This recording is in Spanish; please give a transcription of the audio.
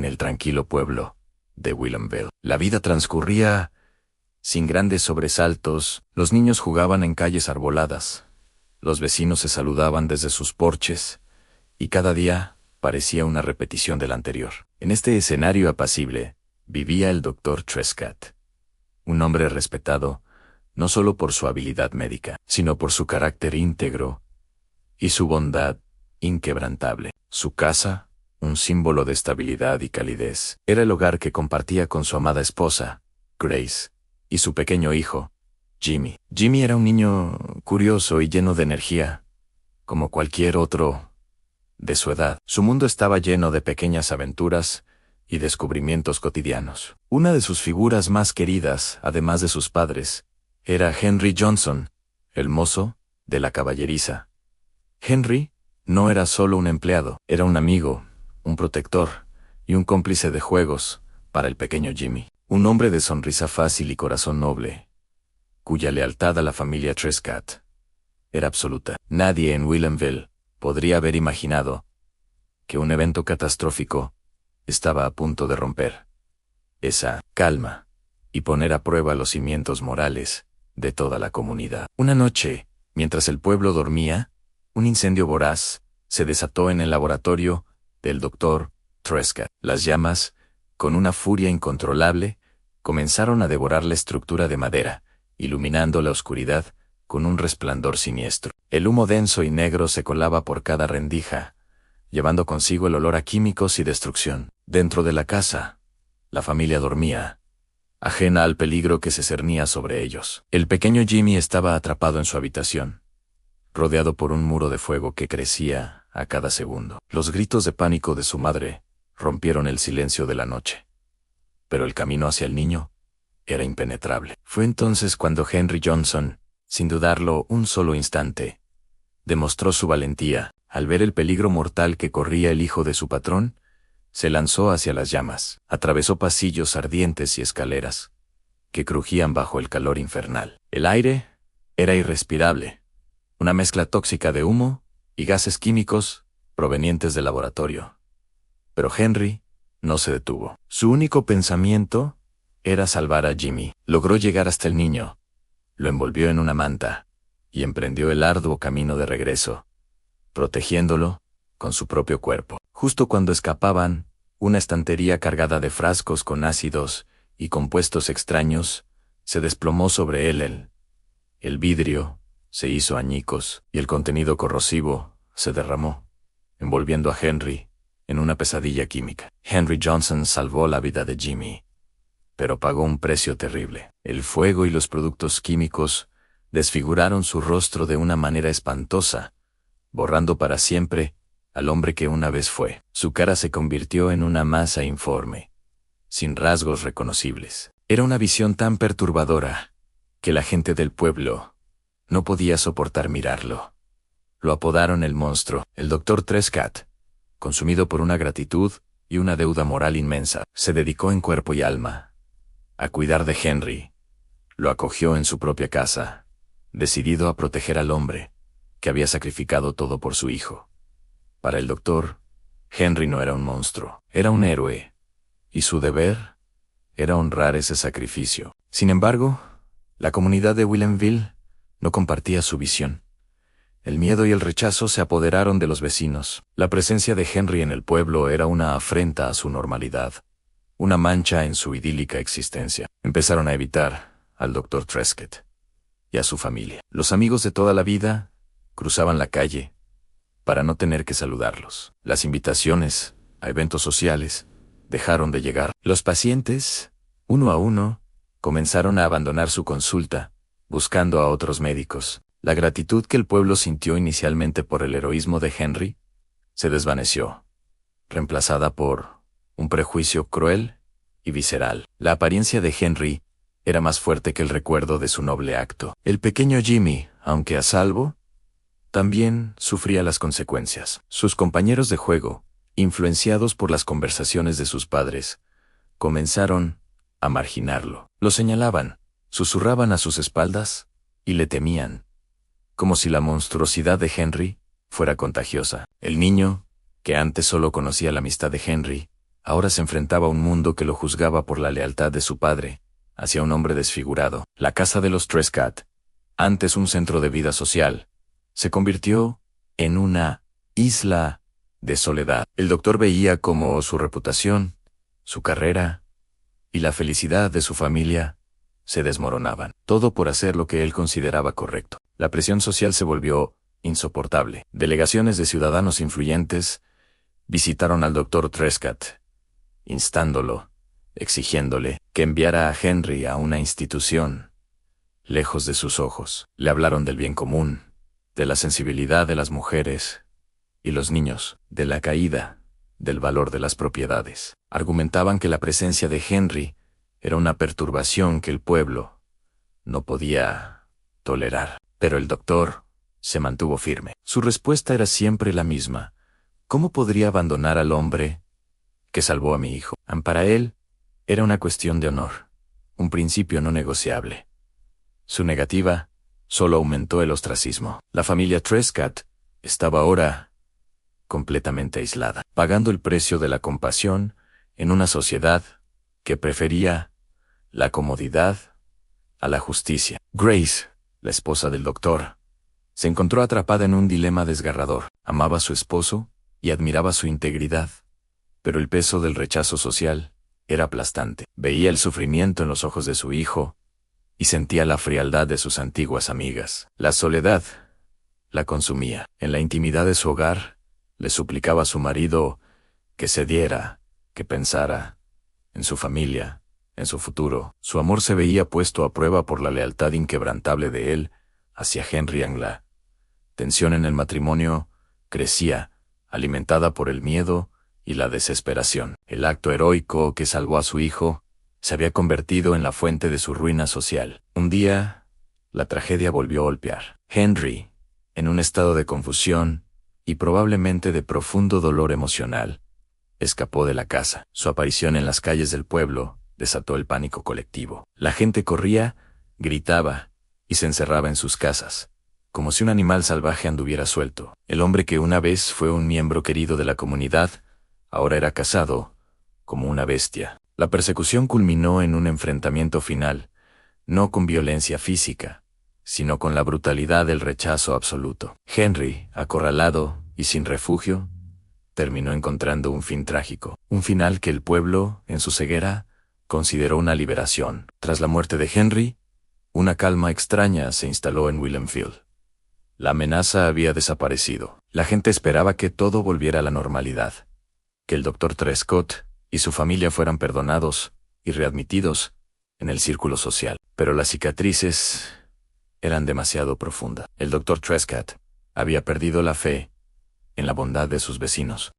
en el tranquilo pueblo de Williamville. La vida transcurría sin grandes sobresaltos. Los niños jugaban en calles arboladas, los vecinos se saludaban desde sus porches, y cada día parecía una repetición del anterior. En este escenario apacible vivía el Dr. Trescott, un hombre respetado no solo por su habilidad médica, sino por su carácter íntegro y su bondad inquebrantable. Su casa, un símbolo de estabilidad y calidez, era el hogar que compartía con su amada esposa, Grace, y su pequeño hijo, Jimmy. Jimmy era un niño curioso y lleno de energía, como cualquier otro de su edad. Su mundo estaba lleno de pequeñas aventuras y descubrimientos cotidianos. Una de sus figuras más queridas, además de sus padres, era Henry Johnson, el mozo de la caballeriza. Henry no era solo un empleado, era un amigo, un protector y un cómplice de juegos para el pequeño Jimmy. Un hombre de sonrisa fácil y corazón noble, cuya lealtad a la familia Trescott era absoluta. Nadie en Williamville podría haber imaginado que un evento catastrófico estaba a punto de romper esa calma y poner a prueba los cimientos morales de toda la comunidad. Una noche, mientras el pueblo dormía, un incendio voraz se desató en el laboratorio del Dr. Trescott. Las llamas, con una furia incontrolable, comenzaron a devorar la estructura de madera, iluminando la oscuridad con un resplandor siniestro. El humo denso y negro se colaba por cada rendija, llevando consigo el olor a químicos y destrucción. Dentro de la casa, la familia dormía, ajena al peligro que se cernía sobre ellos. El pequeño Jimmy estaba atrapado en su habitación, rodeado por un muro de fuego que crecía a cada segundo. Los gritos de pánico de su madre rompieron el silencio de la noche, pero el camino hacia el niño era impenetrable. Fue entonces cuando Henry Johnson, sin dudarlo un solo instante, demostró su valentía. Al ver el peligro mortal que corría el hijo de su patrón, se lanzó hacia las llamas. Atravesó pasillos ardientes y escaleras que crujían bajo el calor infernal. El aire era irrespirable, una mezcla tóxica de humo y gases químicos provenientes del laboratorio. Pero Henry no se detuvo. Su único pensamiento era salvar a Jimmy. Logró llegar hasta el niño, lo envolvió en una manta y emprendió el arduo camino de regreso, protegiéndolo con su propio cuerpo. Justo cuando escapaban, una estantería cargada de frascos con ácidos y compuestos extraños se desplomó sobre él. El vidrio se hizo añicos y el contenido corrosivo se derramó, envolviendo a Henry en una pesadilla química. Henry Johnson salvó la vida de Jimmy, pero pagó un precio terrible. El fuego y los productos químicos desfiguraron su rostro de una manera espantosa, borrando para siempre al hombre que una vez fue. Su cara se convirtió en una masa informe, sin rasgos reconocibles. Era una visión tan perturbadora que la gente del pueblo no podía soportar mirarlo. Lo apodaron el monstruo. El Dr. Trescott, consumido por una gratitud y una deuda moral inmensa, se dedicó en cuerpo y alma a cuidar de Henry. Lo acogió en su propia casa, decidido a proteger al hombre que había sacrificado todo por su hijo. Para el doctor, Henry no era un monstruo, era un héroe, y su deber era honrar ese sacrificio. Sin embargo, la comunidad de Williamville no compartía su visión. El miedo y el rechazo se apoderaron de los vecinos. La presencia de Henry en el pueblo era una afrenta a su normalidad, una mancha en su idílica existencia. Empezaron a evitar al Dr. Trescott y a su familia. Los amigos de toda la vida cruzaban la calle para no tener que saludarlos. Las invitaciones a eventos sociales dejaron de llegar. Los pacientes, uno a uno, comenzaron a abandonar su consulta, buscando a otros médicos. La gratitud que el pueblo sintió inicialmente por el heroísmo de Henry se desvaneció, reemplazada por un prejuicio cruel y visceral. La apariencia de Henry era más fuerte que el recuerdo de su noble acto. El pequeño Jimmy, aunque a salvo, también sufría las consecuencias. Sus compañeros de juego, influenciados por las conversaciones de sus padres, comenzaron a marginarlo. Lo señalaban, susurraban a sus espaldas y le temían, como si la monstruosidad de Henry fuera contagiosa. El niño, que antes solo conocía la amistad de Henry, Ahora se enfrentaba a un mundo que lo juzgaba por la lealtad de su padre hacia un hombre desfigurado. La casa de los Trescott, antes un centro de vida social, se convirtió en una isla de soledad. El doctor veía cómo su reputación, su carrera y la felicidad de su familia se desmoronaban. Todo por hacer lo que él consideraba correcto. La presión social se volvió insoportable. Delegaciones de ciudadanos influyentes visitaron al doctor Trescott, instándolo, exigiéndole que enviara a Henry a una institución lejos de sus ojos. Le hablaron del bien común, de la sensibilidad de las mujeres y los niños, de la caída del valor de las propiedades. Argumentaban que la presencia de Henry era una perturbación que el pueblo no podía tolerar. Pero el doctor se mantuvo firme. Su respuesta era siempre la misma. ¿Cómo podría abandonar al hombre que salvó a mi hijo? Para él, era una cuestión de honor, un principio no negociable. Su negativa solo aumentó el ostracismo. La familia Trescott estaba ahora completamente aislada, pagando el precio de la compasión en una sociedad que prefería la comodidad a la justicia. Grace, la esposa del doctor, se encontró atrapada en un dilema desgarrador. Amaba a su esposo y admiraba su integridad, pero el peso del rechazo social era aplastante. Veía el sufrimiento en los ojos de su hijo y sentía la frialdad de sus antiguas amigas. La soledad la consumía. En la intimidad de su hogar, le suplicaba a su marido que cediera, que pensara en su familia, en su futuro. Su amor se veía puesto a prueba por la lealtad inquebrantable de él hacia Henry Angla. Tensión en el matrimonio crecía, alimentada por el miedo y la desesperación. El acto heroico que salvó a su hijo se había convertido en la fuente de su ruina social. Un día, la tragedia volvió a golpear. Henry, en un estado de confusión y probablemente de profundo dolor emocional, escapó de la casa. Su aparición en las calles del pueblo desató el pánico colectivo. La gente corría, gritaba y se encerraba en sus casas, como si un animal salvaje anduviera suelto. El hombre que una vez fue un miembro querido de la comunidad, ahora era cazado como una bestia. La persecución culminó en un enfrentamiento final, no con violencia física, sino con la brutalidad del rechazo absoluto. Henry, acorralado y sin refugio, terminó encontrando un fin trágico, un final que el pueblo, en su ceguera, consideró una liberación. Tras la muerte de Henry, una calma extraña se instaló en Williamfield. La amenaza había desaparecido. La gente esperaba que todo volviera a la normalidad, que el doctor Trescott y su familia fueran perdonados y readmitidos en el círculo social. Pero las cicatrices eran demasiado profundas. El doctor Trescott había perdido la fe en la bondad de sus vecinos.